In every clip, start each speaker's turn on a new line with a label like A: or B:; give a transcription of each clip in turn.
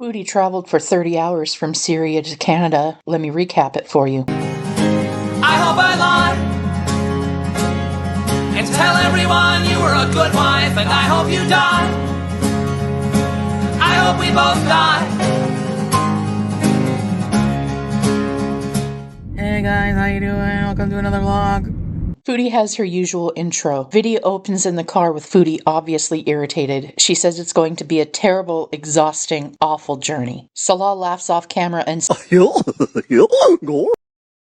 A: Foodie traveled for 30 hours from Syria to Canada. Let me recap it for you.
B: I hope I lie and tell everyone you were a good wife, and I hope you die. I hope we both die.
C: Hey guys, how you doing? Welcome to another vlog.
A: Foodie has her usual intro. Video opens in the car with Foodie obviously irritated. She says it's going to be a terrible, exhausting, awful journey. Salah laughs off camera and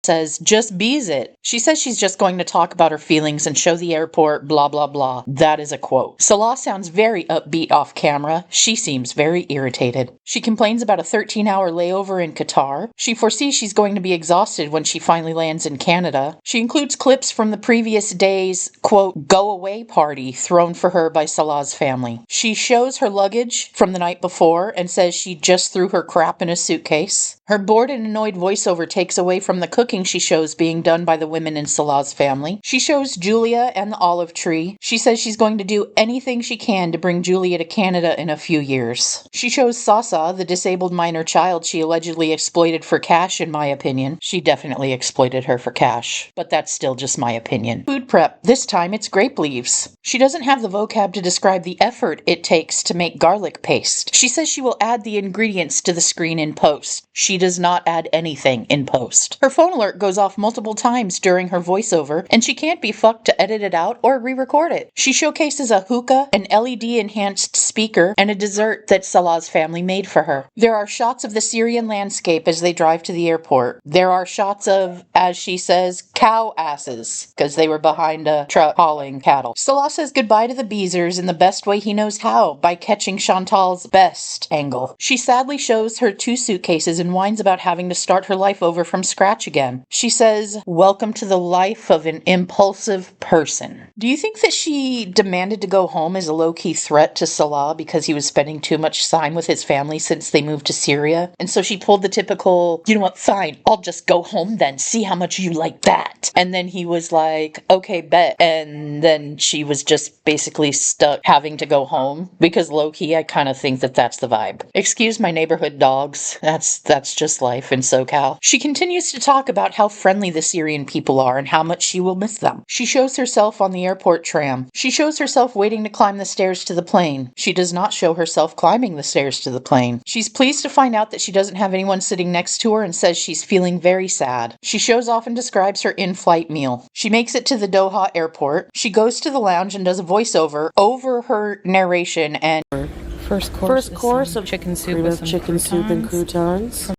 A: says, just bees it. She says she's just going to talk about her feelings and show the airport, blah, blah, blah. That is a quote. Salah sounds very upbeat off camera. She seems very irritated. She complains about a 13-hour layover in Qatar. She foresees she's going to be exhausted when she finally lands in Canada. She includes clips from the previous day's, quote, go-away party thrown for her by Salah's family. She shows her luggage from the night before and says she just threw her crap in a suitcase. Her bored and annoyed voiceover takes away from the cooking she shows being done by the women in Salah's family. She shows Julia and the olive tree. She says she's going to do anything she can to bring Julia to Canada in a few years. She shows Sasa, the disabled minor child she allegedly exploited for cash, in my opinion. She definitely exploited her for cash, but that's still just my opinion. Food prep. This time it's grape leaves. She doesn't have the vocab to describe the effort it takes to make garlic paste. She says she will add the ingredients to the screen in post. She does not add anything in post. Her phone alert goes off multiple times during her voiceover, and she can't be fucked to edit it out or re-record it. She showcases a hookah, an LED-enhanced speaker, and a dessert that Salah's family made for her. There are shots of the Syrian landscape as they drive to the airport. There are shots of, as she says, cow asses, because they were behind a truck hauling cattle. Salah says goodbye to the Beezers in the best way he knows how, by catching Chantal's best angle. She sadly shows her 2 suitcases and whines about having to start her life over from scratch again. She says, welcome to the life of an impulsive person. Do you think that she demanded to go home as a low-key threat to Salah because he was spending too much time with his family since they moved to Syria? And so she pulled the typical, you know what, fine, I'll just go home then, see how much you like that. And then he was like, okay, bet. And then she was just basically stuck having to go home because low-key, I kind of think that that's the vibe. Excuse my neighborhood dogs. That's just life in SoCal. She continues to talk about how friendly the Syrian people are and how much she will miss them. She shows herself on the airport tram. She shows herself waiting to climb the stairs to the plane. She does not show herself climbing the stairs to the plane. She's pleased to find out that she doesn't have anyone sitting next to her and says she's feeling very sad. She shows off and describes her in-flight meal. She makes it to the Doha airport. She goes to the lounge and does a voiceover over her narration and
C: First course of chicken soup with some chicken soup and croutons.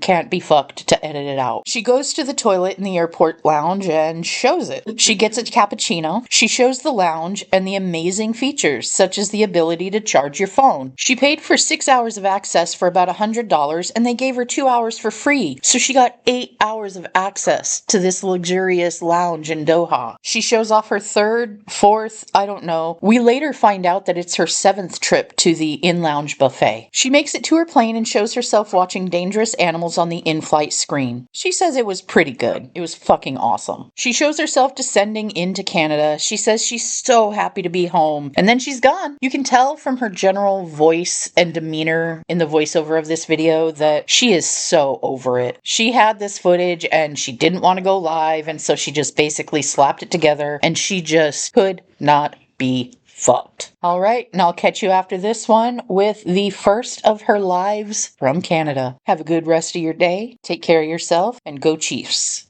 A: can't be fucked to edit it out. She goes to the toilet in the airport lounge and shows it. She gets a cappuccino. She shows the lounge and the amazing features, such as the ability to charge your phone. She paid for 6 hours of access for about $100, and they gave her 2 hours for free. So she got 8 hours of access to this luxurious lounge in Doha. She shows off her 3rd, 4th, I don't know. We later find out that it's her 7th trip to the in-lounge buffet. She makes it to her plane and shows herself watching dangerous animals on the in-flight screen. She says it was pretty good. It was fucking awesome. She shows herself descending into Canada. She says she's so happy to be home. And then she's gone. You can tell from her general voice and demeanor in the voiceover of this video that she is so over it. She had this footage and she didn't want to go live, and so she just basically slapped it together, and she just could not be fucked. All right, and I'll catch you after this one with the first of her lives from Canada. Have a good rest of your day. Take care of yourself and go Chiefs.